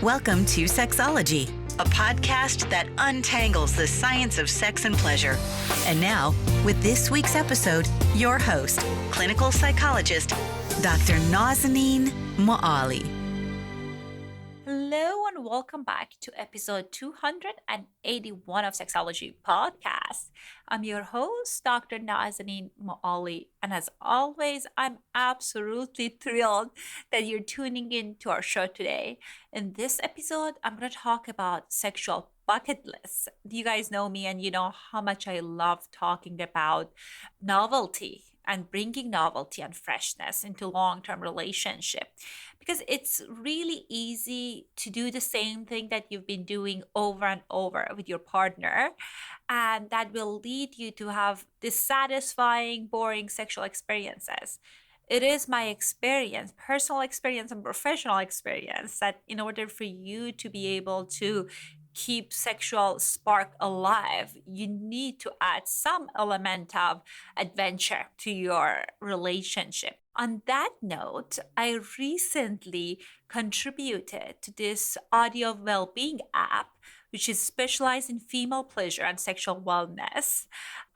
Welcome to Sexology, a podcast that untangles the science of sex and pleasure. And now, with this week's episode, your host, clinical psychologist, Dr. Nazanin Moali. Hello and welcome back to episode 281 of Sexology Podcast. I'm your host, Dr. Nazanin Moali, and as always, I'm absolutely thrilled that you're tuning in to our show today. In this episode, I'm going to talk about sexual bucket lists. You guys know me and you know how much I love talking about novelty and bringing novelty and freshness into long-term relationship, because it's really easy to do the same thing that you've been doing over and over with your partner, and that will lead you to have dissatisfying, boring sexual experiences. It is my experience, personal experience and professional experience, that in order for you to be able to keep sexual spark alive, you need to add some element of adventure to your relationship. On that note, I recently contributed to this audio well-being app, which is specialized in female pleasure and sexual wellness.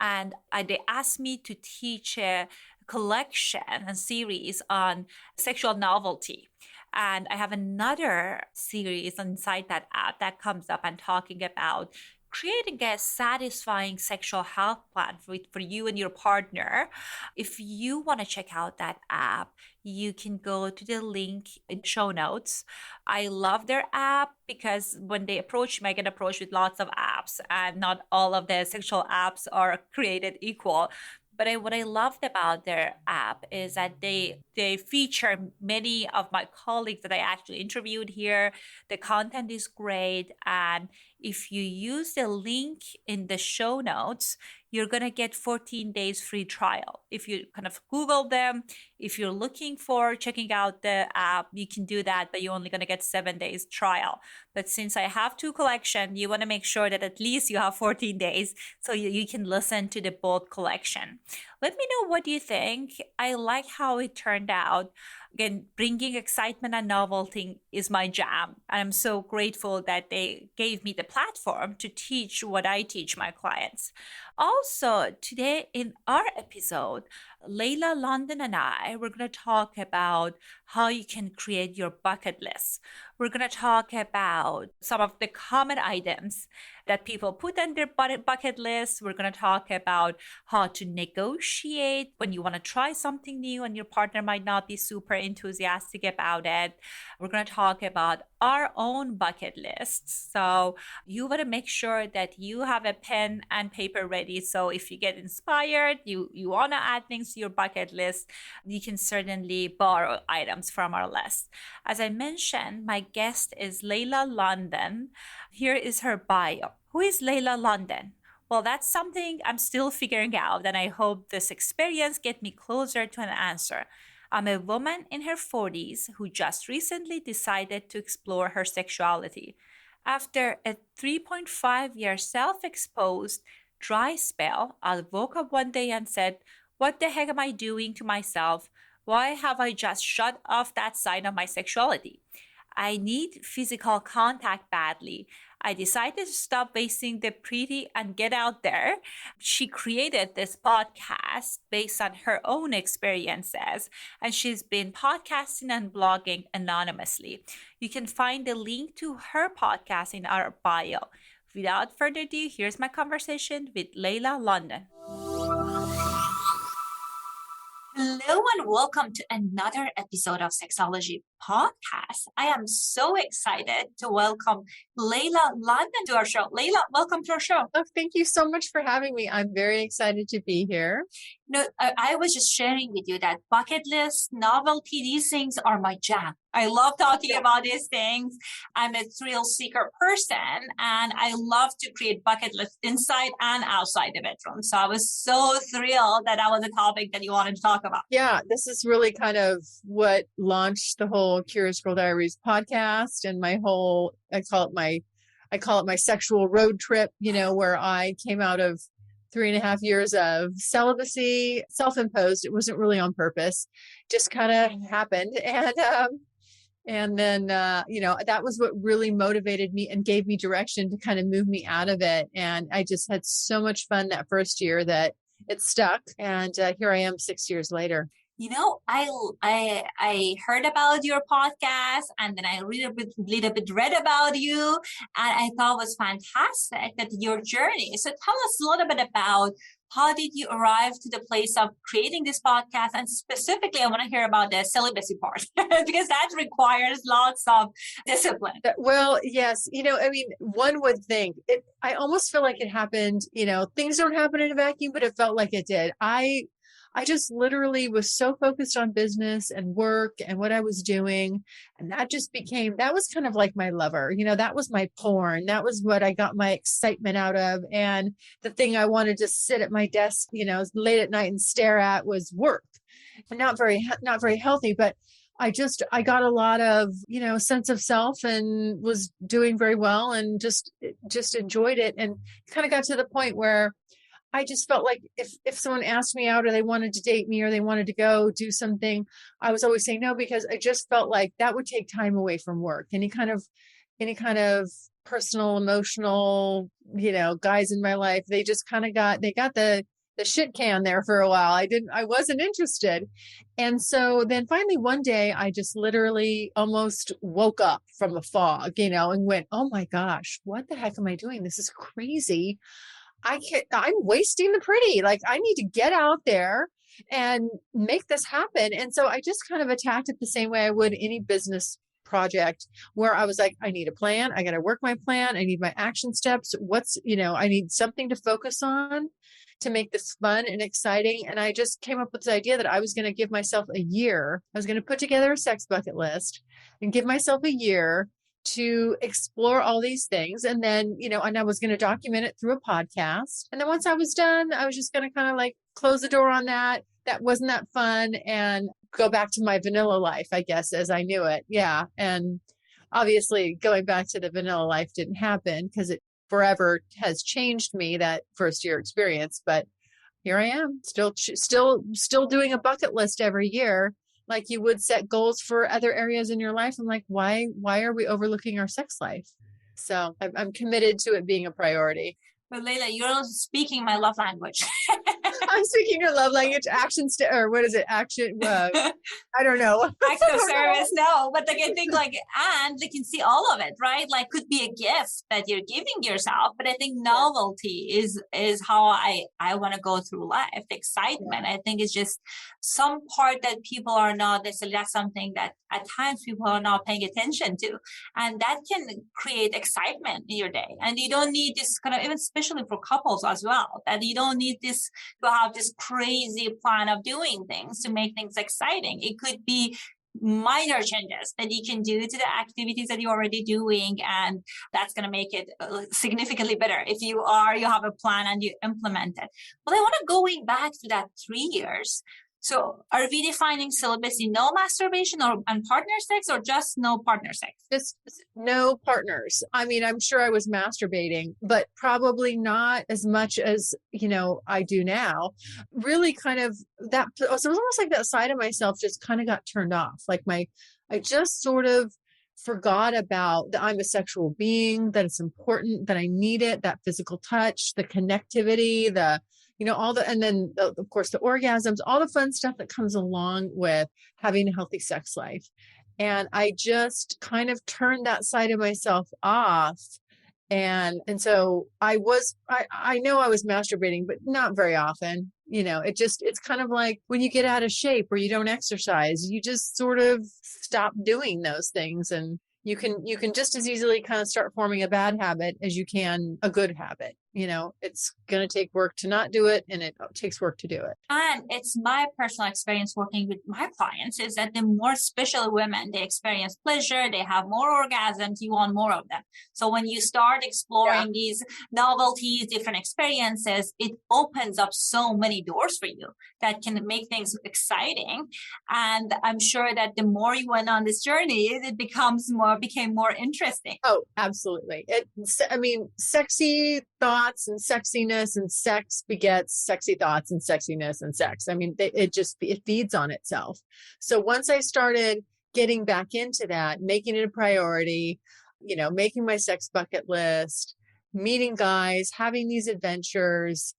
And they asked me to teach a collection and series on sexual novelty. And I have another series inside that app that comes up and talking about creating a satisfying sexual health plan for you and your partner. If you want to check out that app, you can go to the link in show notes. I love their app because when they approach me, I get approached with lots of apps, and not all of the sexual apps are created equal. But what I loved about their app is that they feature many of my colleagues that I actually interviewed here. The content is great. And if you use the link in the show notes, you're going to get 14 days free trial. If you kind of Google them, if you're looking for checking out the app, you can do that, but you're only going to get 7 days trial. But since I have two collections, you want to make sure that at least you have 14 days so you can listen to the both collection. Let me know what you think. I like how it turned out. Again, bringing excitement and novelty is my jam. And I'm so grateful that they gave me the platform to teach what I teach my clients. Also, today in our episode, Layla London and I, we're going to talk about how you can create your bucket list. We're going to talk about some of the common items that people put on their bucket list. We're going to talk about how to negotiate when you want to try something new and your partner might not be super enthusiastic about it. We're going to talk about our own bucket lists. So you want to make sure that you have a pen and paper ready. So if you get inspired, you want to add things to your bucket list, you can certainly borrow items from our list. As I mentioned, my guest is Layla London. Here is her bio. Who is Layla London? Well, that's something I'm still figuring out, and I hope this experience gets me closer to an answer. I'm a woman in her 40s who just recently decided to explore her sexuality. After a 3.5-year self-exposed dry spell, I woke up one day and said, "What the heck am I doing to myself? Why have I just shut off that side of my sexuality? I need physical contact badly. I decided to stop wasting the pretty and get out there." She created this podcast based on her own experiences, and she's been podcasting and blogging anonymously. You can find the link to her podcast in our bio. Without further ado, here's my conversation with Layla London. Hello and welcome to another episode of Sexology Podcast. I am so excited to welcome Layla London to our show. Layla, welcome to our show. Oh, thank you so much for having me. I'm very excited to be here. No, I was just sharing with you that bucket list, novelty, these things are my jam. I love talking about these things. I'm a thrill seeker person, and I love to create bucket lists inside and outside the bedroom. So I was so thrilled that was a topic that you wanted to talk about. Yeah, this is really kind of what launched the whole Curious Girl Diaries podcast and my whole, I call it my sexual road trip, where I came out of 3.5 years of celibacy, self-imposed. It wasn't really on purpose, just kind of happened. And And then, that was what really motivated me and gave me direction to kind of move me out of it. And I just had so much fun that first year that it stuck. And here I am 6 years later. I heard about your podcast, and then I little bit read about you, and I thought it was fantastic that your journey. So tell us a little bit about how did you arrive to the place of creating this podcast, and specifically, I want to hear about the celibacy part because that requires lots of discipline. Well, yes, one would think I almost feel like it happened. Things don't happen in a vacuum, but it felt like it did. I just literally was so focused on business and work and what I was doing. And that was kind of like my lover. That was my porn. That was what I got my excitement out of. And the thing I wanted to sit at my desk, late at night and stare at was work. And not very healthy, but I got a lot of, sense of self and was doing very well and just enjoyed it, and kind of got to the point where I just felt like if someone asked me out or they wanted to date me or they wanted to go do something, I was always saying no, because I just felt like that would take time away from work. Any kind of personal, emotional, guys in my life, they just kind of got the shit can there for a while. I wasn't interested. And so then finally one day I just literally almost woke up from a fog, and went, oh my gosh, what the heck am I doing? This is crazy. I'm wasting the pretty. Like, I need to get out there and make this happen. And so I just kind of attacked it the same way I would any business project, where I was like, I need a plan. I got to work my plan. I need my action steps. I need something to focus on to make this fun and exciting. And I just came up with this idea that I was going to give myself a year. I was going to put together a sex bucket list and give myself a year to explore all these things. And then, and I was going to document it through a podcast. And then once I was done, I was just going to kind of like close the door on that. That wasn't that fun, and go back to my vanilla life, I guess, as I knew it. Yeah. And obviously going back to the vanilla life didn't happen, because it forever has changed me, that first year experience. But here I am still doing a bucket list every year, like you would set goals for other areas in your life. I'm like, why are we overlooking our sex life? So I'm committed to it being a priority. But Layla, you're speaking my love language. I'm speaking your love language, or what is it? Action. I don't know. Acts of service. No, but I think and they can see all of it, right? Like, could be a gift that you're giving yourself. But I think novelty is how I want to go through life. The excitement. I think it's just some part that people are not necessarily, that's something that at times people are not paying attention to. And that can create excitement in your day. And you don't need this kind of, even especially for couples as well, that you don't need this to have this crazy plan of doing things to make things exciting. It could be minor changes that you can do to the activities that you're already doing, and that's going to make it significantly better if you have a plan and you implement it. But I want to going back to that 3 years. So are we defining celibacy no masturbation and partner sex, or just no partner sex? Just no partners. I mean, I'm sure I was masturbating, but probably not as much as, I do now. Really kind of that. So it was almost like that side of myself just kind of got turned off. Like I just sort of forgot about that I'm a sexual being, that it's important, that I need it, that physical touch, the connectivity, and then of course the orgasms, all the fun stuff that comes along with having a healthy sex life. And I just kind of turned that side of myself off. And so I know I was masturbating, but not very often. It's kind of like when you get out of shape or you don't exercise, you just sort of stop doing those things. And you can just as easily kind of start forming a bad habit as you can a good habit. It's going to take work to not do it, and it takes work to do it. And it's my personal experience working with my clients is that the more especially women, they experience pleasure, they have more orgasms, you want more of them. So when you start exploring these novelties, different experiences, it opens up so many doors for you that can make things exciting. And I'm sure that the more you went on this journey, it became more interesting. Oh, absolutely. Sexy thoughts and sexiness and sex begets sexy thoughts and sexiness and sex. I mean, it feeds on itself. So once I started getting back into that, making it a priority, making my sex bucket list, meeting guys, having these adventures,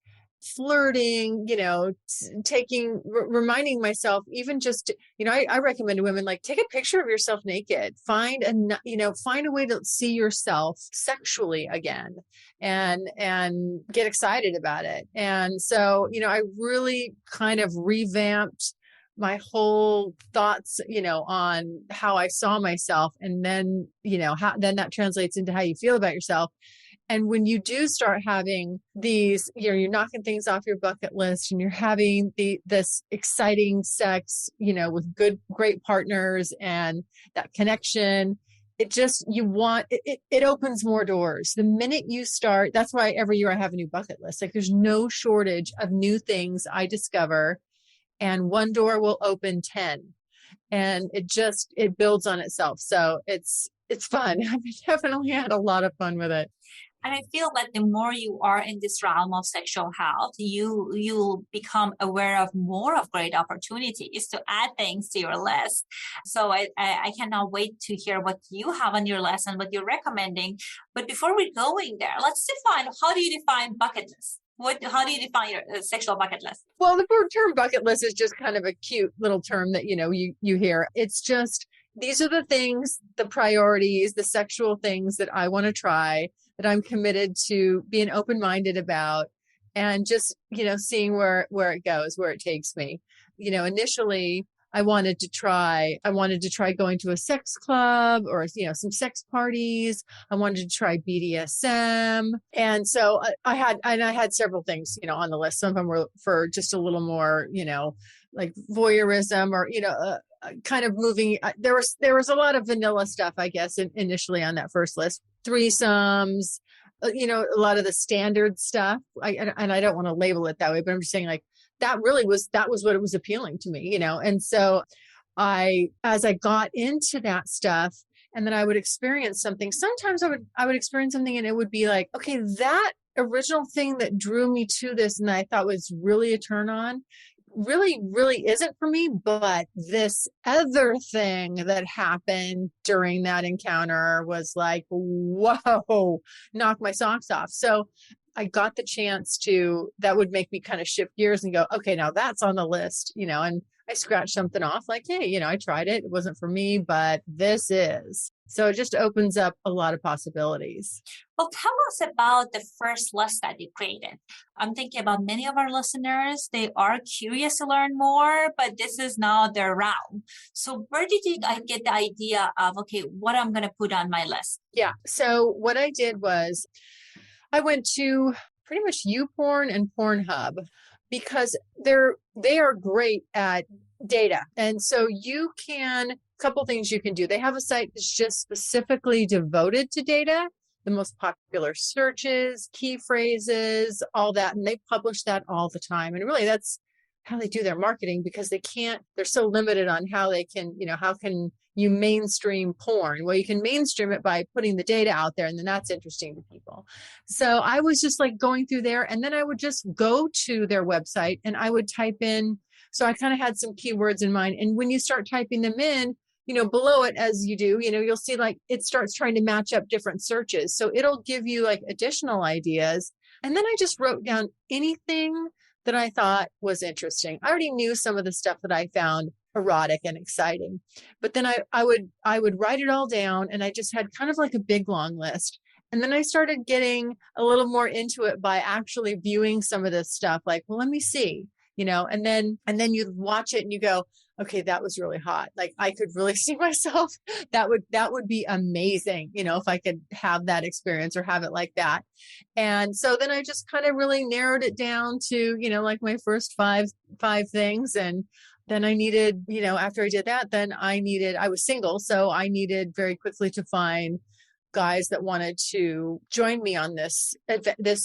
flirting, reminding myself, even just, I recommend to women, like, take a picture of yourself naked, find a way to see yourself sexually again and get excited about it. And so, I really kind of revamped my whole thoughts, on how I saw myself. And then, then that translates into how you feel about yourself. And when you do start having these, you're knocking things off your bucket list and you're having this exciting sex, with great partners and that connection, it opens more doors. The minute you start, that's why every year I have a new bucket list. Like, there's no shortage of new things I discover, and one door will open 10, and it builds on itself. So it's fun. I've definitely had a lot of fun with it. And I feel that the more you are in this realm of sexual health, you'll become aware of more of great opportunities to add things to your list. So I cannot wait to hear what you have on your list and what you're recommending. But before we're going there, let's define, how do you define bucket list? How do you define your sexual bucket list? Well, the term bucket list is just kind of a cute little term that, you hear. It's just, these are the things, the priorities, the sexual things that I want to try, that I'm committed to being open-minded about, and just, seeing where it goes, where it takes me. Initially I wanted to try going to a sex club or, some sex parties. I wanted to try BDSM. And so I had several things, on the list. Some of them were for just a little more, like voyeurism, or, kind of moving. There was a lot of vanilla stuff, I guess, initially on that first list. Threesomes, a lot of the standard stuff. And I don't want to label it that way, but I'm just saying, like, that was what it was appealing to me, And so as I got into that stuff, and then I would experience something, sometimes I would experience something and it would be like, okay, that original thing that drew me to this and I thought was really a turn on really, really isn't for me. But this other thing that happened during that encounter was like, whoa, knock my socks off. So I got the chance that would make me kind of shift gears and go, okay, now that's on the list, and I scratched something off, like, hey, I tried it. It wasn't for me, but this is. So it just opens up a lot of possibilities. Well, tell us about the first list that you created. I'm thinking about many of our listeners. They are curious to learn more, but this is now their realm. So where did you get the idea of, okay, what I'm going to put on my list? Yeah. So what I did was I went to pretty much YouPorn and Pornhub, because they are great at data. And so couple things you can do. They have a site that's just specifically devoted to data, the most popular searches, key phrases, all that. And they publish that all the time. And really, that's how they do their marketing, because they're so limited on how they can, how can you mainstream porn? Well, you can mainstream it by putting the data out there, and then that's interesting to people. So I was just like going through there, and then I would just go to their website and I would type in. So I kind of had some keywords in mind. And when you start typing them in, below it, as you do, you'll see like it starts trying to match up different searches. So it'll give you like additional ideas. And then I just wrote down anything that I thought was interesting. I already knew some of the stuff that I found erotic and exciting, but then I would write it all down, and I just had kind of like a big long list. And then I started getting a little more into it by actually viewing some of this stuff, like, well, let me see, and then you watch it and you go, okay, that was really hot. Like, I could really see myself. That would be amazing, if I could have that experience or have it like that. And so then I just kind of really narrowed it down to, like my first five things. And then I needed, after I did that, I was single. So I needed very quickly to find guys that wanted to join me on this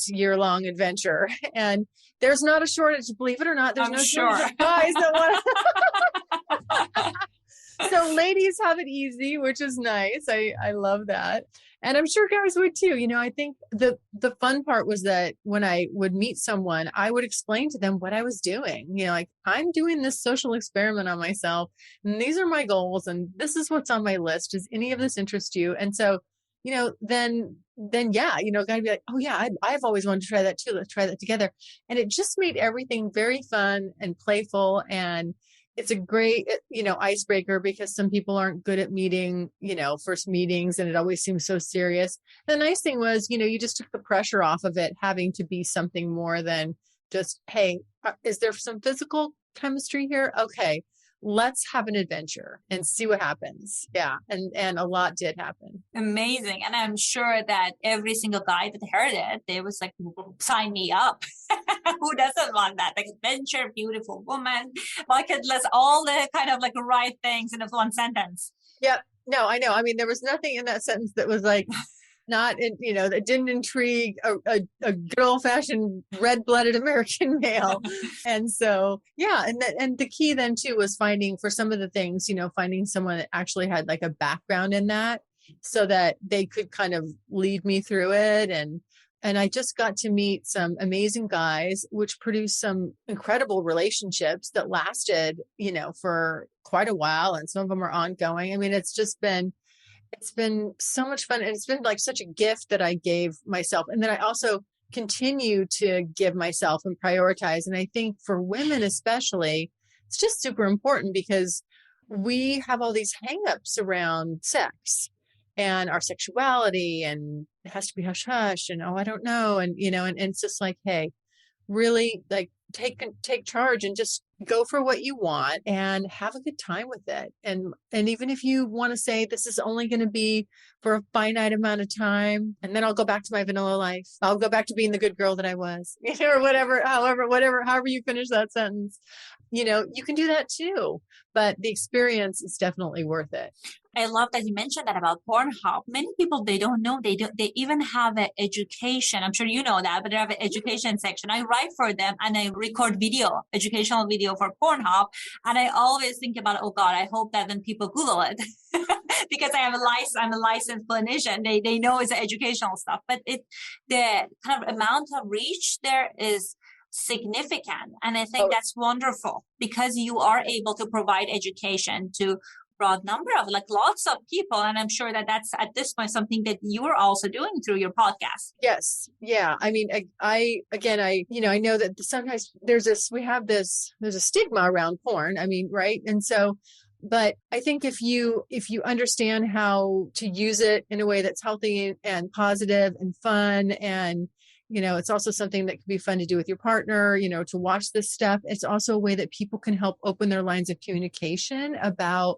year-long adventure. And there's not a shortage, believe it or not. There's shortage of guys that want So ladies have it easy, which is nice. I love that. And I'm sure guys would too. I think the fun part was that when I would meet someone, I would explain to them what I was doing. Like, I'm doing this social experiment on myself, and these are my goals, and this is what's on my list. Does any of this interest you? And so, then yeah, gotta be like, oh yeah, I've always wanted to try that too. Let's try that together. And it just made everything very fun and playful. And it's a great, icebreaker, because some people aren't good at meeting, first meetings, and it always seems so serious. The nice thing was, you just took the pressure off of it having to be something more than just, hey, is there some physical chemistry here? Okay, let's have an adventure and see what happens. Yeah. And a lot did happen. Amazing. And I'm sure that every single guy that heard it, they was like, sign me up. Who doesn't want that? Like, adventure, beautiful woman, bucket list, all the kind of like right things in a one sentence. Yeah. No, I know. I mean, there was nothing in that sentence that was like, not in, that didn't intrigue a good old fashioned red-blooded American male. And so, yeah. And the key then too was finding, for some of the things, finding someone that actually had like a background in that, so that they could kind of lead me through it. And I just got to meet some amazing guys, which produced some incredible relationships that lasted, for quite a while. And some of them are ongoing. I mean, it's been so much fun. And it's been like such a gift that I gave myself. And then I also continue to give myself and prioritize. And I think for women, especially, it's just super important, because we have all these hangups around sex and our sexuality, and it has to be hush hush, and, oh, I don't know. And, and it's just like, hey, really, like, take charge and just go for what you want and have a good time with it. And even if you want to say, this is only going to be for a finite amount of time, and then I'll go back to my vanilla life, I'll go back to being the good girl that I was, or whatever, however you finish that sentence, you can do that too. But the experience is definitely worth it. I love that you mentioned that about Pornhub. Many people, they don't know, they even have an education. I'm sure you know that, but they have an education section. I write for them and I record educational video for Pornhub. And I always think about, oh God, I hope that when people Google it, because I'm a licensed clinician, they know it's educational stuff, but the kind of amount of reach there is significant. And I think that's wonderful, because you are able to provide education to broad number of, like, lots of people. And I'm sure that that's at this point something that you are also doing through your podcast. Yes. Yeah. I mean, I know that sometimes there's a stigma around porn. I mean, right. And so, but I think if you understand how to use it in a way that's healthy and positive and fun, and it's also something that can be fun to do with your partner, to watch this stuff. It's also a way that people can help open their lines of communication about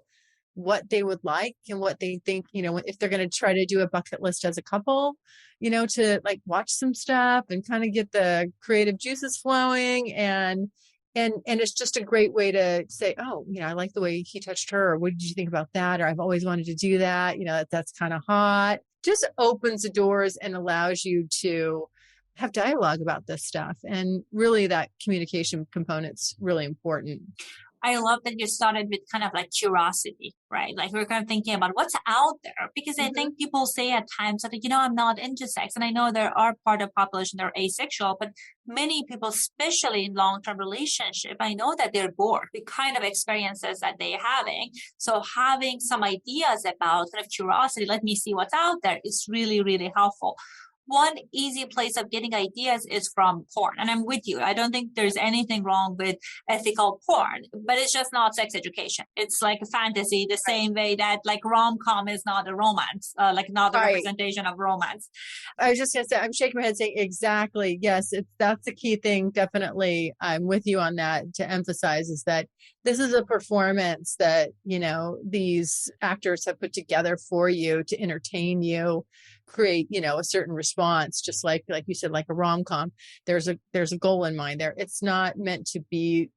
what they would like and what they think, if they're going to try to do a bucket list as a couple, to like watch some stuff and kind of get the creative juices flowing. And it's just a great way to say, oh, I like the way he touched her. Or what did you think about that? Or I've always wanted to do that. That's kind of hot. Just opens the doors and allows you to have dialogue about this stuff. And really that communication component's really important. I love that you started with kind of like curiosity, right? Like, we're kind of thinking about what's out there, because I think people say at times that, I'm not into sex. And I know there are part of the population that are asexual, but many people, especially in long-term relationship, I know that they're bored with kind of experiences that they're having. So having some ideas about kind of curiosity, let me see what's out there, is really, really helpful. One easy place of getting ideas is from porn. And I'm with you. I don't think there's anything wrong with ethical porn, but it's just not sex education. It's like a fantasy, the same way that like rom-com is not a romance, like not a representation of romance. I was just going to say, I'm shaking my head saying exactly. Yes, that's the key thing. Definitely. I'm with you on that, to emphasize is that this is a performance that, these actors have put together for you to entertain you, create, a certain response, just like you said, like a rom-com. There's a goal in mind there. It's not meant to be,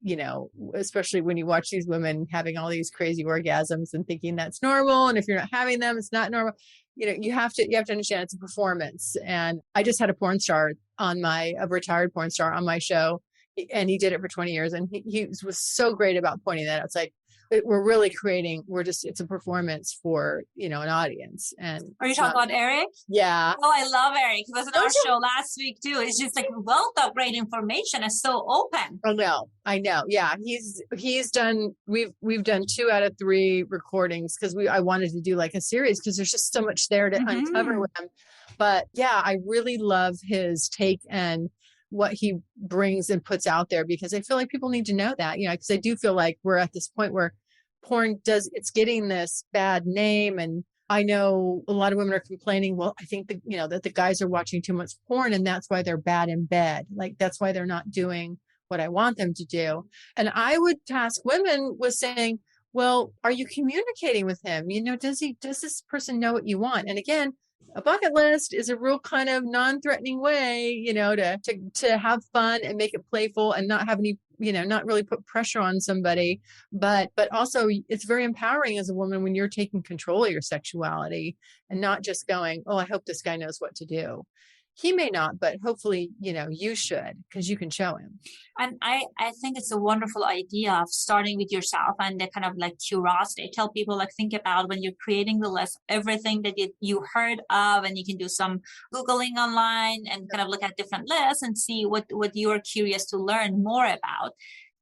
especially when you watch these women having all these crazy orgasms and thinking that's normal. And if you're not having them, it's not normal. You have to understand it's a performance. And I just had a retired porn star on my show, and he did it for 20 years. And he was so great about pointing that out. It's like, we're really creating, it's a performance for, an audience. And are you talking about Eric? Yeah. Oh, I love Eric. He was on our Don't you- show last week too. It's just like wealth of great information. It's so open. Oh no, I know. Yeah. He's done, we've done 2 out of 3 recordings because I wanted to do like a series because there's just so much there to uncover with him. But yeah, I really love his take and what he brings and puts out there, because I feel like people need to know that, because I do feel like we're at this point where porn it's getting this bad name. And I know a lot of women are complaining, well, I think that the guys are watching too much porn and that's why they're bad in bed. Like, that's why they're not doing what I want them to do. And I would task women with saying, well, are you communicating with him? Does this person know what you want? And again, a bucket list is a real kind of non-threatening way, to have fun and make it playful and not have any, not really put pressure on somebody. But also it's very empowering as a woman when you're taking control of your sexuality and not just going, oh, I hope this guy knows what to do. He may not, but hopefully, you should, because you can show him. And I think it's a wonderful idea of starting with yourself and the kind of like curiosity. I tell people, like, think about when you're creating the list, everything that you heard of, and you can do some Googling online and kind of look at different lists and see what you're curious to learn more about.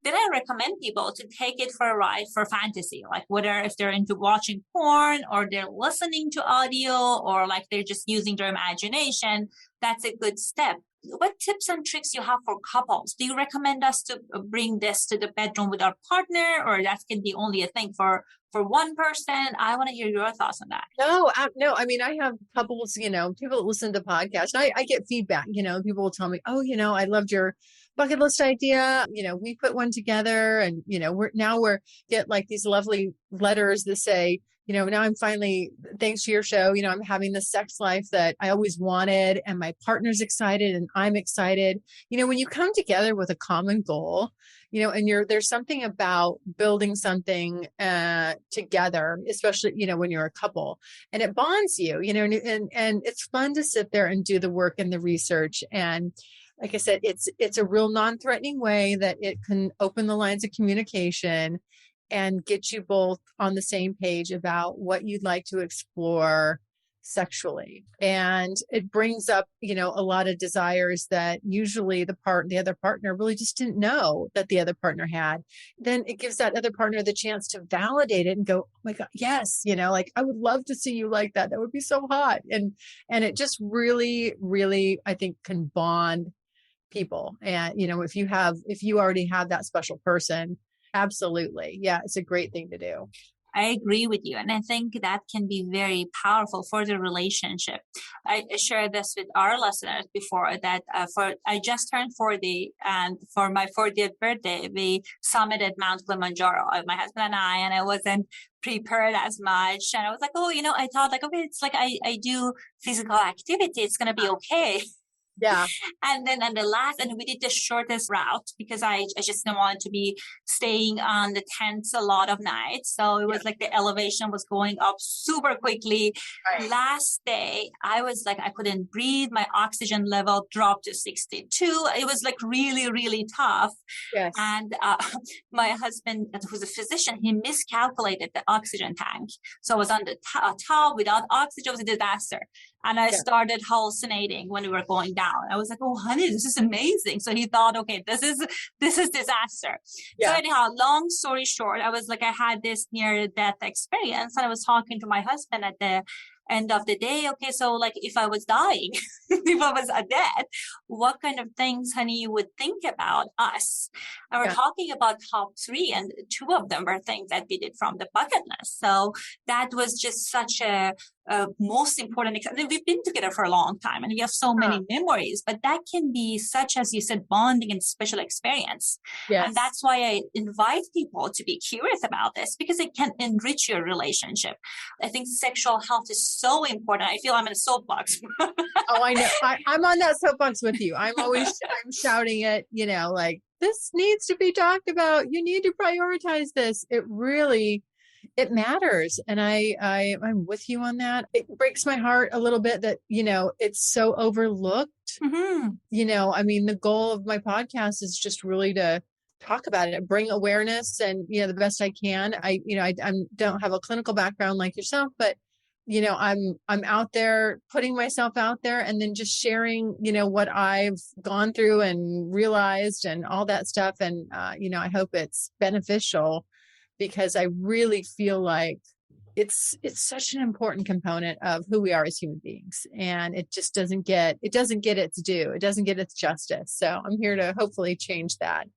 Then I recommend people to take it for a ride for fantasy, like whether if they're into watching porn or they're listening to audio or like they're just using their imagination. That's a good step. What tips and tricks you have for couples? Do you recommend us to bring this to the bedroom with our partner, or that can be only a thing for one person? I want to hear your thoughts on that. No. I mean, I have couples, people that listen to podcasts. I get feedback, people will tell me, oh, I loved your bucket list idea. We put one together and, we're get like these lovely letters that say, now I'm finally, thanks to your show, I'm having the sex life that I always wanted, and my partner's excited and I'm excited. When you come together with a common goal, and there's something about building something together, especially, when you're a couple, and it bonds you, and it's fun to sit there and do the work and the research. And like I said, it's a real non-threatening way that it can open the lines of communication and get you both on the same page about what you'd like to explore sexually. And it brings up, a lot of desires that usually the other partner really just didn't know that the other partner had. Then it gives that other partner the chance to validate it and go, oh my God, yes, like I would love to see you like that. That would be so hot. And it just really, really, I think, can bond people. And, if you already have that special person, absolutely. Yeah. It's a great thing to do. I agree with you. And I think that can be very powerful for the relationship. I shared this with our listeners before that I just turned 40, and for my 40th birthday, we summited Mount Kilimanjaro, my husband and I wasn't prepared as much. And I was like, oh, I thought like, okay, it's like I do physical activity. It's going to be okay. Yeah. And then we did the shortest route because I just didn't want to be staying on the tents a lot of nights. So it was like the elevation was going up super quickly. Right. Last day, I was like, I couldn't breathe. My oxygen level dropped to 62. It was like really, really tough. Yes. And my husband, who's a physician, he miscalculated the oxygen tank. So I was on the top without oxygen. It was a disaster. And I started hallucinating when we were going down. I was like, oh, honey, this is amazing. So he thought, okay, this is disaster. Yeah. So anyhow, long story short, I had this near death experience. And I was talking to my husband at the end of the day. Okay, so like if I was dying, if I was dead, what kind of things, honey, you would think about us? And we're talking about top 3, and 2 of them were things that we did from the bucket list. So that was just such a most important. We've been together for a long time and we have so many memories, but that can be such, as you said, bonding and special experience. Yes. And that's why I invite people to be curious about this, because it can enrich your relationship. I think sexual health is so important. I feel I'm in a soapbox. Oh, I know. I'm on that soapbox with you. I'm shouting it, like, this needs to be talked about. You need to prioritize this. It matters. And I'm with you on that. It breaks my heart a little bit that, it's so overlooked. Mm-hmm. The goal of my podcast is just really to talk about it, bring awareness, and, the best I can. I don't have a clinical background like yourself, but, I'm out there putting myself out there and then just sharing, what I've gone through and realized and all that stuff. And, I hope it's beneficial, because I really feel like it's such an important component of who we are as human beings. And it just doesn't get its due. It doesn't get its justice. So I'm here to hopefully change that.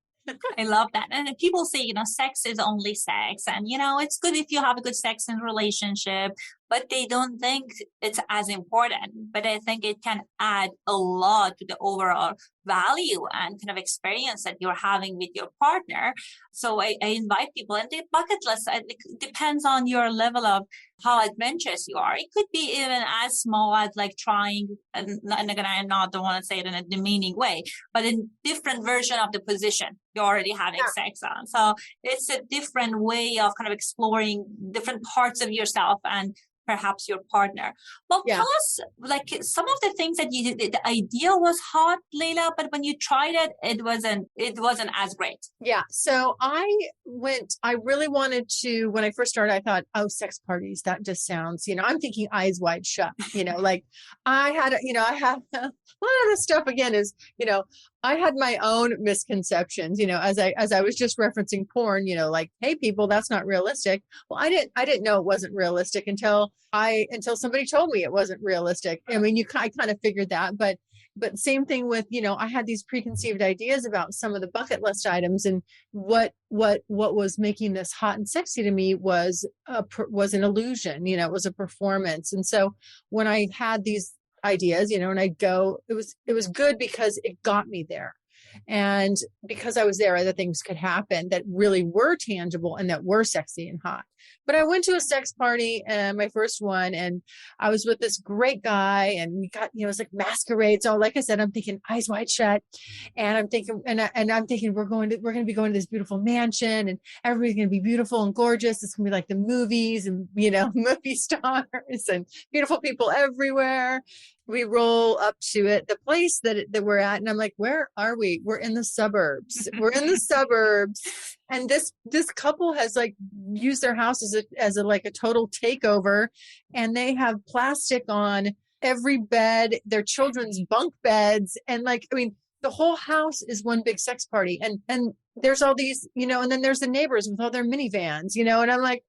I love that. And people say, sex is only sex. And, it's good if you have a good sex in relationship, but they don't think it's as important. But I think it can add a lot to the overall value and kind of experience that you're having with your partner. So I invite people, and the bucket list, it depends on your level of how adventurous you are. It could be even as small as like trying, and again, I don't want to say it in a demeaning way, but a different version of the position you're already having sex on. So it's a different way of kind of exploring different parts of yourself and perhaps your partner. Well, tell us like some of the things that you did. The idea was hot, Layla, but when you tried it, it wasn't as great. Yeah. So I really wanted to, when I first started, I thought, oh, sex parties, that just sounds, I'm thinking Eyes Wide Shut, like I had a lot of this stuff again is, I had my own misconceptions, as I was just referencing porn, like, hey, people, that's not realistic. Well, I didn't know it wasn't realistic until somebody told me it wasn't realistic. I mean, I kind of figured that, but same thing with, I had these preconceived ideas about some of the bucket list items, and what was making this hot and sexy to me was an illusion, it was a performance. And so when I had these ideas, and I'd go, it was good because it got me there. And because I was there, other things could happen that really were tangible and that were sexy and hot. But I went to a sex party, my first one, and I was with this great guy, and we got, it was like masquerade. So like I said, I'm thinking Eyes Wide Shut, and I'm thinking, I'm thinking we're going to be going to this beautiful mansion, and everybody's going to be beautiful and gorgeous. It's going to be like the movies, and, movie stars and beautiful people everywhere. We roll up to it, the place that we're at, and I'm like, where are we? We're in the suburbs. We're in the suburbs. And this couple has like used their house as a like a total takeover, and they have plastic on every bed, their children's bunk beds, and like, I mean, the whole house is one big sex party. And there's all these, and then there's the neighbors with all their minivans, and I'm like,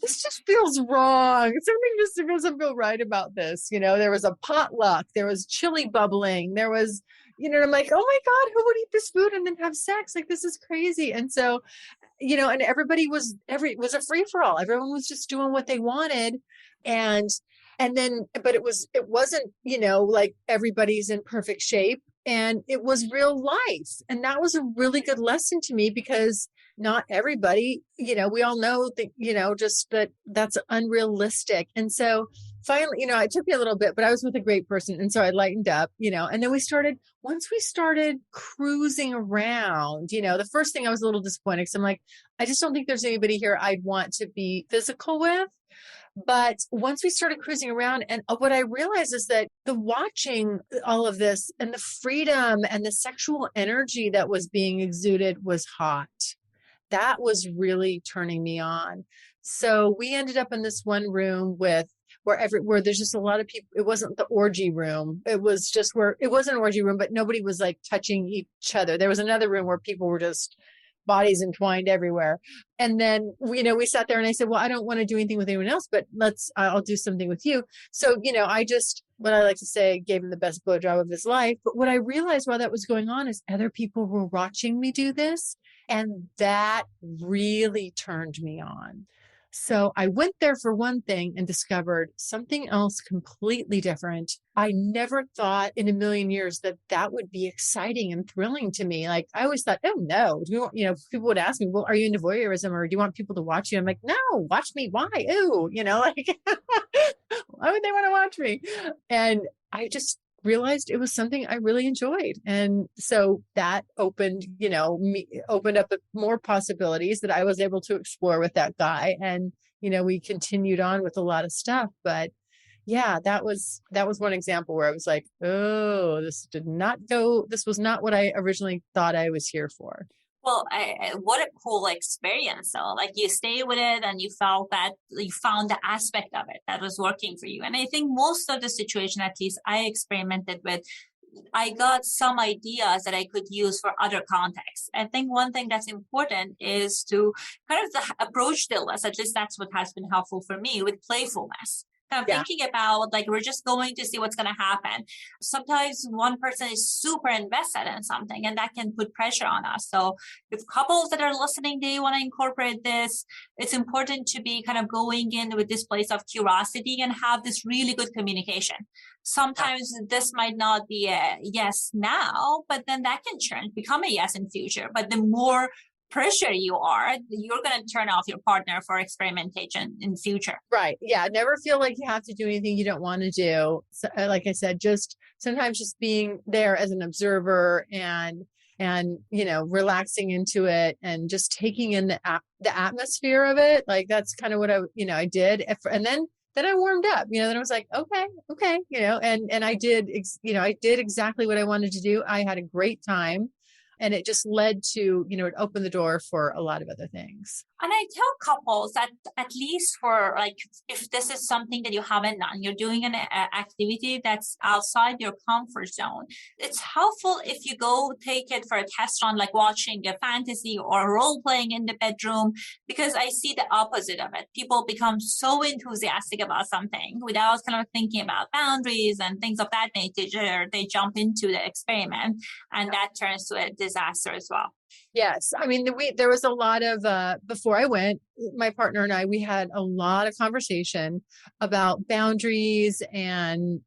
this just feels wrong. Something just doesn't feel right about this. There was a potluck, there was chili bubbling, there was, and I'm like, oh my God, who would eat this food and then have sex? Like, this is crazy. And so, and everybody was a free for all. Everyone was just doing what they wanted. And then, but it wasn't, like everybody's in perfect shape, and it was real life. And that was a really good lesson to me, because not everybody, we all know that, just that's unrealistic. And so finally, it took me a little bit, but I was with a great person. And so I lightened up, and then once we started cruising around, the first thing I was a little disappointed, because I'm like, I just don't think there's anybody here I'd want to be physical with. But once we started cruising around, and what I realized is that the watching all of this and the freedom and the sexual energy that was being exuded was hot. That was really turning me on. So we ended up in this one room where there's just a lot of people. It wasn't the orgy room. It was just it wasn't an orgy room, but nobody was like touching each other. There was another room where people were just bodies entwined everywhere. And then, we sat there, and I said, well, I don't want to do anything with anyone else, but I'll do something with you. So, I just, what I like to say, gave him the best blowjob of his life. But what I realized while that was going on is other people were watching me do this. And that really turned me on. So I went there for one thing and discovered something else completely different. I never thought in a million years that would be exciting and thrilling to me. Like, I always thought, oh no, people would ask me, well, are you into voyeurism, or do you want people to watch you? I'm like, no, watch me. Why? Ooh, like, why would they want to watch me? And I just realized it was something I really enjoyed. And so that opened up more possibilities that I was able to explore with that guy. And, we continued on with a lot of stuff, but yeah, that was one example where I was like, oh, this was not what I originally thought I was here for. Well, what a cool experience though. Like you stay with it and you felt that you found the aspect of it that was working for you. And I think most of the situation, at least I experimented with, I got some ideas that I could use for other contexts. I think one thing that's important is to kind of approach the list, at least that's what has been helpful for me, with playfulness. Kind of thinking about like, we're just going to see what's going to happen. Sometimes one person is super invested in something and that can put pressure on us. So if couples that are listening, they want to incorporate this, it's important to be kind of going in with this place of curiosity and have this really good communication. Sometimes this might not be a yes now, but then that can become a yes in future. But the more pressure you are, you're going to turn off your partner for experimentation in future. Right. Yeah. Never feel like you have to do anything you don't want to do. So, like I said, just sometimes just being there as an observer and relaxing into it and just taking in the atmosphere of it. Like that's kind of what I did. And then I warmed up, then I was like, okay, and I did exactly what I wanted to do. I had a great time. And it just led to, it opened the door for a lot of other things. And I tell couples that at least for like, if this is something that you haven't done, you're doing an activity that's outside your comfort zone. It's helpful if you go take it for a test run, like watching a fantasy or role playing in the bedroom, because I see the opposite of it. People become so enthusiastic about something without kind of thinking about boundaries and things of that nature. They jump into the experiment and that turns to a disaster as well. Yes. I mean, there was a lot of, before I went, my partner and I, we had a lot of conversation about boundaries and,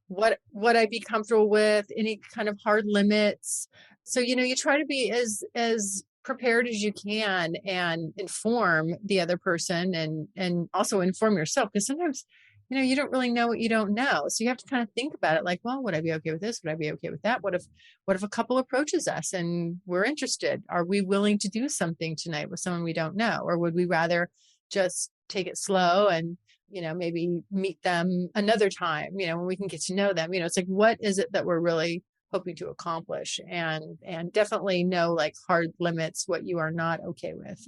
what I'd be comfortable with, any kind of hard limits. So, you try to be as prepared as you can and inform the other person and also inform yourself. Because sometimes, you don't really know what you don't know. So you have to kind of think about it like, well, would I be okay with this? Would I be okay with that? What if a couple approaches us and we're interested? Are we willing to do something tonight with someone we don't know? Or would we rather just take it slow and, maybe meet them another time, when we can get to know them? It's like, what is it that we're really hoping to accomplish? And definitely know like hard limits, what you are not okay with.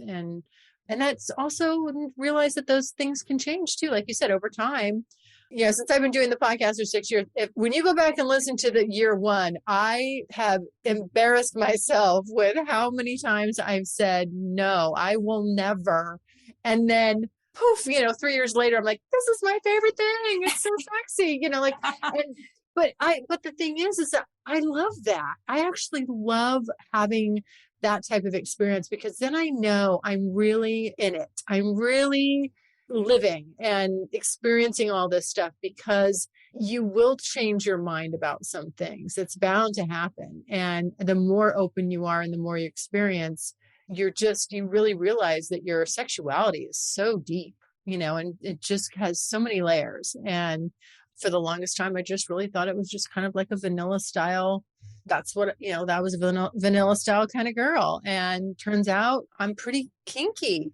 And that's also realize that those things can change too. Like you said, over time, since I've been doing the podcast for 6 years, when you go back and listen to the year one, I have embarrassed myself with how many times I've said, no, I will never. And then poof, 3 years later, I'm like, this is my favorite thing. It's so sexy, but the thing is that I love that. I actually love having that type of experience because then I know I'm really in it. I'm really living and experiencing all this stuff because you will change your mind about some things. It's bound to happen. And the more open you are and the more you experience, you really realize that your sexuality is so deep, and it just has so many layers. And for the longest time, I just really thought it was just kind of like a vanilla style. That's what, that was a vanilla style kind of girl. And turns out I'm pretty kinky.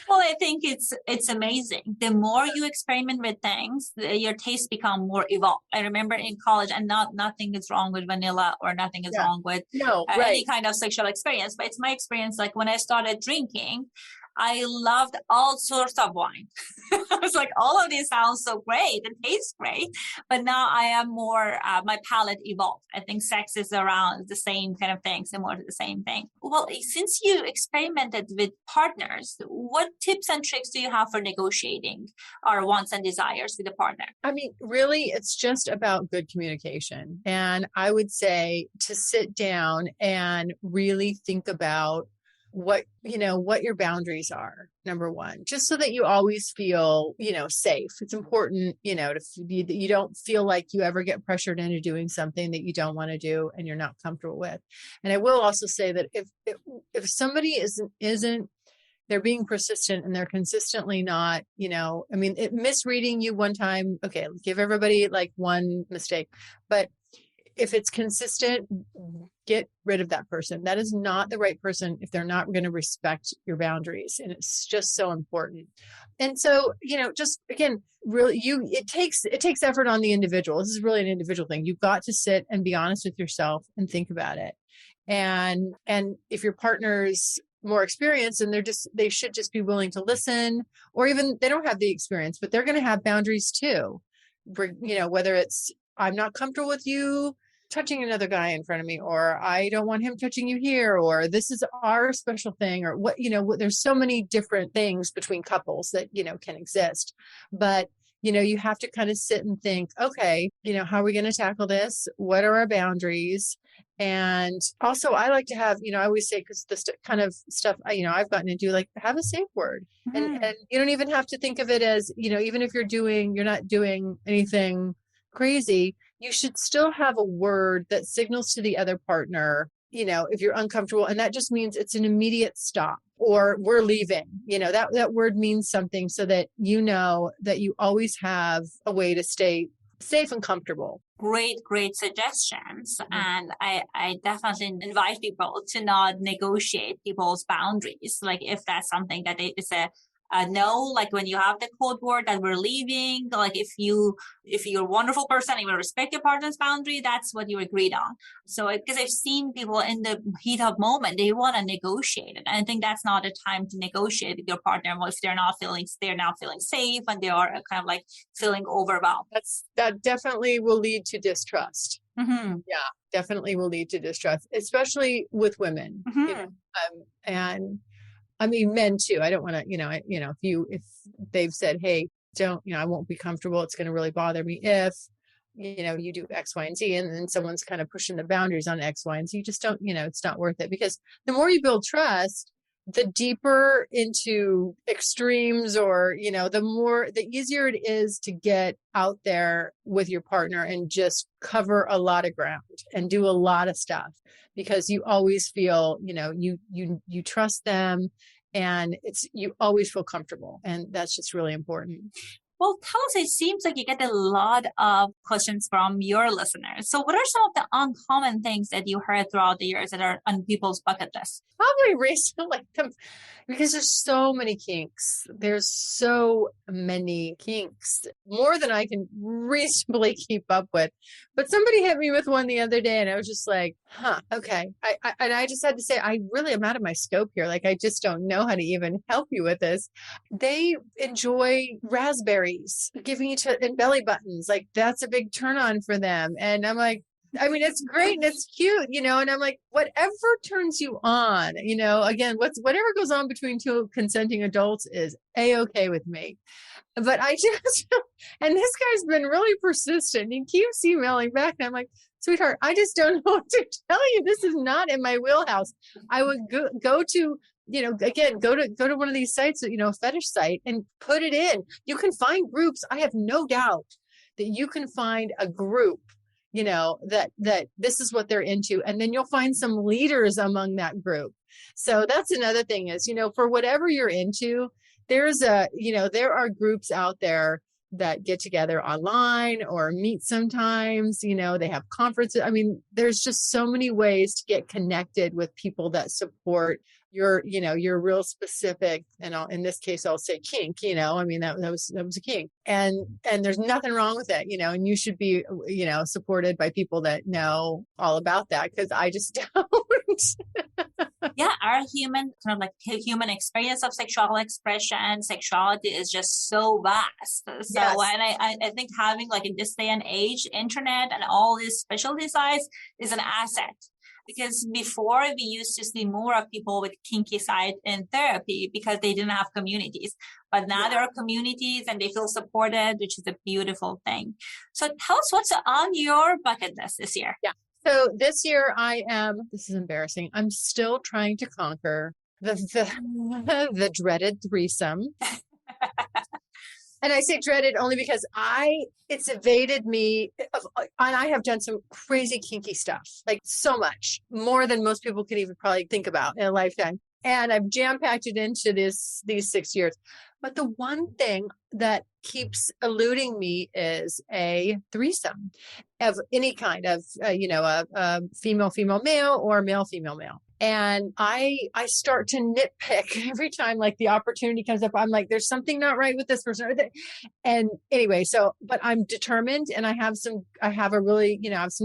Well, I think it's amazing. The more you experiment with things, your tastes become more evolved. I remember in college, and nothing is wrong with vanilla or nothing is wrong with any kind of sexual experience. But it's my experience. Like when I started drinking, I loved all sorts of wine. I was like, all of these sounds so great and taste great. But now I am more, my palate evolved. I think sex is around the same kind of thing, similar to the same thing. Well, since you experimented with partners, what tips and tricks do you have for negotiating our wants and desires with a partner? I mean, really, it's just about good communication. And I would say to sit down and really think about what your boundaries are, number one, just so that you always feel, safe. It's important, that you don't feel like you ever get pressured into doing something that you don't want to do and you're not comfortable with. And I will also say that if somebody isn't they're being persistent and they're consistently not, misreading you one time, okay, give everybody like one mistake, but if it's consistent, get rid of that person. That is not the right person if they're not going to respect your boundaries. And it's just so important. And so, just again, really, it takes effort on the individual. This is really an individual thing. You've got to sit and be honest with yourself and think about it. And if your partner's more experienced and they should just be willing to listen, or even they don't have the experience, but they're going to have boundaries too. Whether it's, I'm not comfortable with you touching another guy in front of me, or I don't want him touching you here, or this is our special thing, or there's so many different things between couples that, can exist. But, you have to kind of sit and think, okay, how are we going to tackle this? What are our boundaries? And also I like to have, I always say, because this kind of stuff, I've gotten into, like, have a safe word. And you don't even have to think of it as, even if you're not doing anything crazy, you should still have a word that signals to the other partner, if you're uncomfortable. And that just means it's an immediate stop, or we're leaving. That word means something, so that that you always have a way to stay safe and comfortable. Great suggestions. And I definitely invite people to not negotiate people's boundaries. Like, if that's something that is a no, like when you have the code word that we're leaving, like if you're a wonderful person, you will respect your partner's boundary, that's what you agreed on. So, because I've seen people in the heat of moment, they want to negotiate it. And I think that's not a time to negotiate with your partner if they're not feeling safe, and they are kind of like feeling overwhelmed. That definitely will lead to distrust. Mm-hmm. Yeah, definitely will lead to distrust, especially with women. Mm-hmm. And I mean, men too. I don't want to, if they've said, hey, don't, I won't be comfortable, it's going to really bother me if, you do X, Y, and Z, and then someone's kind of pushing the boundaries on X, Y, and Z, you just don't, it's not worth it. Because the more you build trust, the deeper into extremes, or, the easier it is to get out there with your partner and just cover a lot of ground and do a lot of stuff, because you always feel, you trust them, and you always feel comfortable. And that's just really important. Well, tell us, it seems like you get a lot of questions from your listeners. So what are some of the uncommon things that you heard throughout the years that are on people's bucket list? Probably recently, because there's so many kinks. There's so many kinks, more than I can reasonably keep up with. But somebody hit me with one the other day, and I was just like, okay. I just had to say, I really am out of my scope here. Like, I just don't know how to even help you with this. They enjoy raspberries, giving each other, and belly buttons. Like, that's a big turn on for them. And I'm like, I mean, it's great and it's cute, and I'm like, whatever turns you on, again, whatever goes on between two consenting adults is A-okay with me. But and this guy's been really persistent. He keeps emailing back, and I'm like, sweetheart, I just don't know what to tell you. This is not in my wheelhouse. I would go to, again, go to one of these sites, a fetish site, and put it in. You can find groups. I have no doubt that you can find a group, that this is what they're into. And then you'll find some leaders among that group. So that's another thing is, for whatever you're into, there are groups out there that get together online or meet sometimes, they have conferences. I mean, there's just so many ways to get connected with people that support your real specific, and in this case, I'll say kink, I mean, that was a kink, and there's nothing wrong with it, and you should be, supported by people that know all about that, because I just don't. Yeah, our human experience of sexual expression, sexuality is just so vast. So, yes. And I think having, like, in this day and age, internet and all these specialty sites is an asset. Because before, we used to see more of people with kinky side in therapy because they didn't have communities. But now there are communities and they feel supported, which is a beautiful thing. So tell us what's on your bucket list this year. Yeah. So this year this is embarrassing, I'm still trying to conquer the dreaded threesome. And I say dreaded only because it's evaded me, and I have done some crazy kinky stuff, like so much more than most people could even probably think about in a lifetime. And I've jam-packed it into these 6 years. But the one thing that keeps eluding me is a threesome of any kind of, a female, female, male or male, female, male. And I start to nitpick every time like the opportunity comes up. I'm like, there's something not right with this person. And anyway, but I'm determined, and I have some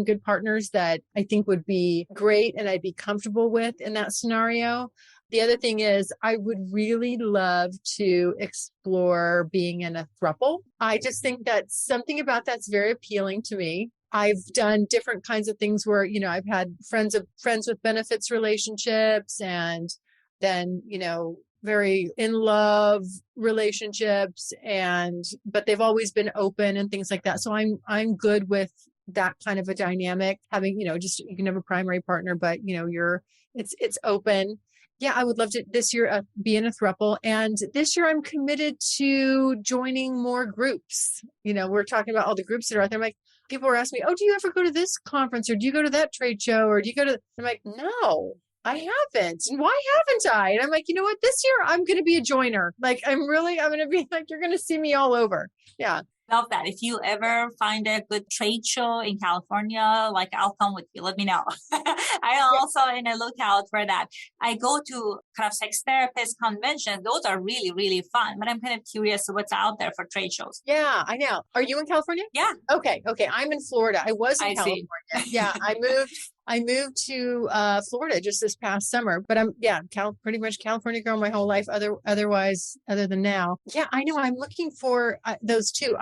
good partners that I think would be great and I'd be comfortable with in that scenario. The other thing is I would really love to explore being in a throuple. I just think that something about that's very appealing to me. I've done different kinds of things where, I've had friends with benefits relationships, and then, very in love relationships, but they've always been open and things like that. So I'm good with that kind of a dynamic, having, just, you can have a primary partner, but it's open. Yeah, I would love to this year be in a throuple. And this year I'm committed to joining more groups. We're talking about all the groups that are out there. I'm like, people are asking me, oh, do you ever go to this conference, or do you go to that trade show, or do you go to, I'm like, no, I haven't. And why haven't I? And I'm like, you know what, this year I'm going to be a joiner. Like, I'm going to be like, you're going to see me all over. Yeah. Love that. If you ever find a good trade show in California, like, I'll come with you. Let me know. I also in a lookout for that. I go to kind of sex therapist conventions. Those are really, really fun. But I'm kind of curious what's out there for trade shows. Yeah, I know. Are you in California? Yeah. Okay. I'm in Florida. I was in California. Yeah, I moved to Florida just this past summer, but I'm pretty much California girl my whole life. Other than now, yeah, I know. I'm looking for those two.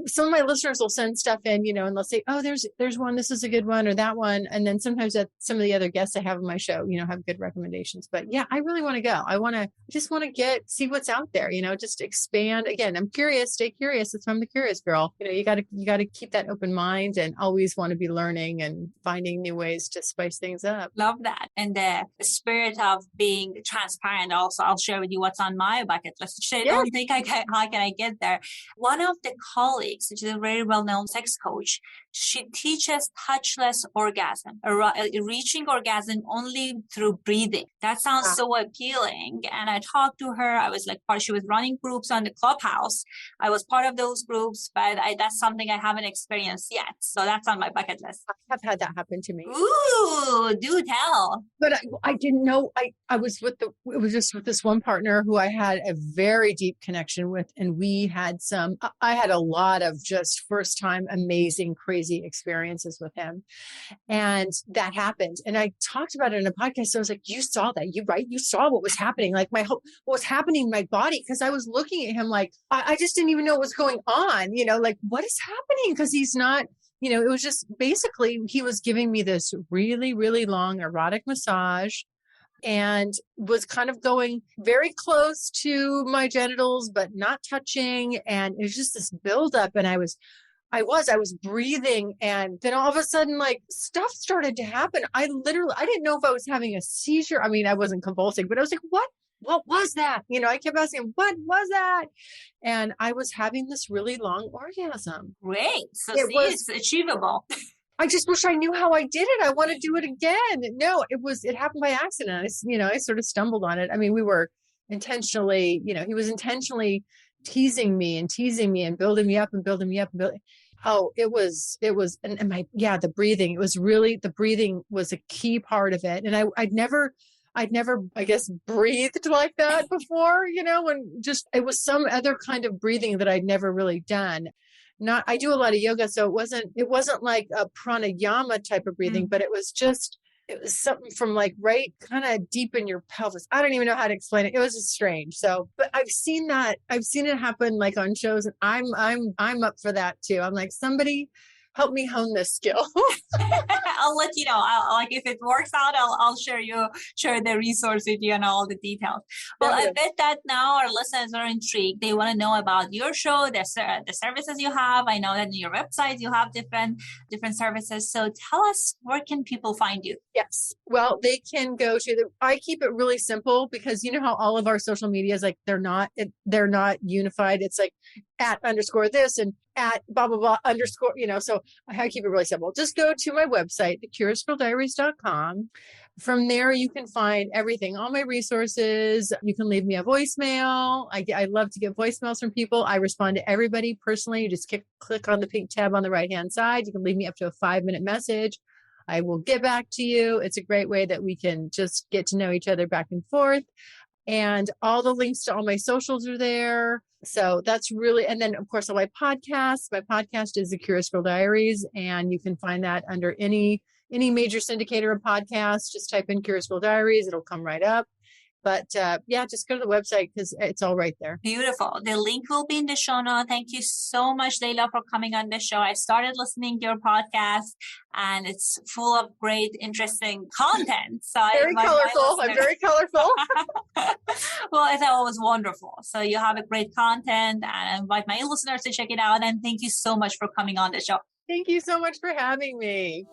Some of my listeners will send stuff in, and they'll say, "Oh, there's one. This is a good one, or that one." And then sometimes some of the other guests I have on my show, have good recommendations. But yeah, I really want to go. I just want to see what's out there. Just expand. Again, I'm curious. Stay curious. That's why I'm the curious girl. You got to keep that open mind and always want to be learning and finding new ways to spice things up. Love that. And the spirit of being transparent also, I'll share with you what's on my bucket list. I don't think how can I get there? One of the colleagues, which is a very well-known sex coach, she teaches touchless orgasm, reaching orgasm only through breathing. That sounds so appealing. And I talked to her. I was like, she was running groups on the Clubhouse. I was part of those groups, but that's something I haven't experienced yet. So that's on my bucket list. I have had that happen to me. Ooh, do tell. But I didn't know. I was it was just with this one partner who I had a very deep connection with. And I had a lot of just first time, amazing, crazy experiences with him. And that happened. And I talked about it in a podcast. So I was like, you saw that, you saw what was happening, like what was happening in my body. Cause I was looking at him like, I just didn't even know what was going on, like what is happening? Cause he's not, it was just basically, he was giving me this really, really long erotic massage and was kind of going very close to my genitals, but not touching. And it was just this buildup. And I was breathing, and then all of a sudden, like, stuff started to happen. I didn't know if I was having a seizure. I mean, I wasn't convulsing, but I was like, what was that? I kept asking, what was that? And I was having this really long orgasm. Great. So it's achievable. I just wish I knew how I did it. I want to do it again. No, it happened by accident. I sort of stumbled on it. I mean, we were intentionally, he was intentionally teasing me and building me up and building me up and building. Oh, it was, the breathing, the breathing was a key part of it. And I'd never, I guess, breathed like that before, when it was some other kind of breathing that I'd never really done. I do a lot of yoga. So it wasn't like a pranayama type of breathing, but it was something from like right kind of deep in your pelvis. I don't even know how to explain it. It was just strange. So, but I've seen it happen like on shows, and I'm up for that too. I'm like, somebody help me hone this skill. I'll let you know. Like if it works out, I'll share the resource with you and all the details. Well, I bet that now our listeners are intrigued. They want to know about your show, the services you have. I know that on your website you have different services. So tell us, where can people find you? Yes. Well, they can go to I keep it really simple because you know how all of our social media is like, they're not unified. It's like @ this and @ blah, blah, blah _ so I keep it really simple. Just go to my website, thecuriousgirldiaries.com. From there, you can find everything, all my resources. You can leave me a voicemail. I love to get voicemails from people. I respond to everybody personally. You just click on the pink tab on the right-hand side. You can leave me up to a 5-minute message. I will get back to you. It's a great way that we can just get to know each other back and forth. And all the links to all my socials are there. So that's really, and then of course, all my podcasts. My podcast is the Curious Girl Diaries, and you can find that under any major syndicator of podcasts. Just type in Curious Girl Diaries. It'll come right up. But yeah, just go to the website because it's all right there. Beautiful. The link will be in the show notes. Thank you so much, Layla, for coming on the show. I started listening to your podcast and it's full of great, interesting content. So very colorful. I'm very colorful. Well, I thought it was wonderful. So you have a great content, and I invite my listeners to check it out. And thank you so much for coming on the show. Thank you so much for having me.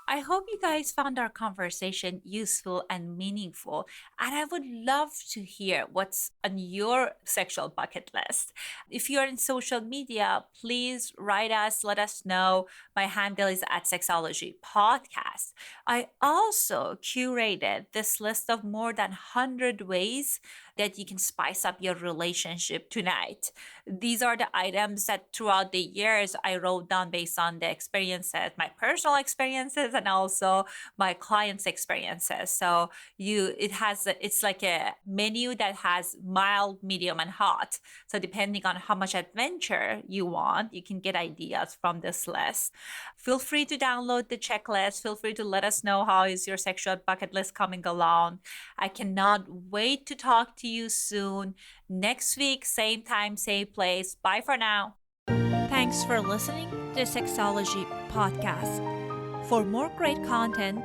I hope you guys found our conversation useful and meaningful, and I would love to hear what's on your sexual bucket list. If you're in social media, please write us, let us know. My handle is at Sexology Podcast. I also curated this list of more than 100 ways that you can spice up your relationship tonight. These are the items that throughout the years I wrote down based on the experiences, my personal experiences, and also my clients' experiences. So it's like a menu that has mild, medium, and hot. So depending on how much adventure you want, you can get ideas from this list. Feel free to download the checklist. Feel free to let us know how is your sexual bucket list coming along. I cannot wait to talk to you soon. Next week, same time, same place. Bye for now. Thanks for listening to Sexology Podcast. For more great content,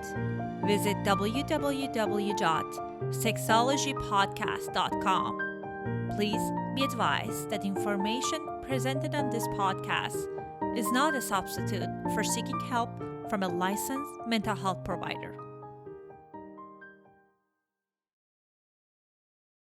visit www.sexologypodcast.com. Please be advised that information presented on this podcast is not a substitute for seeking help from a licensed mental health provider.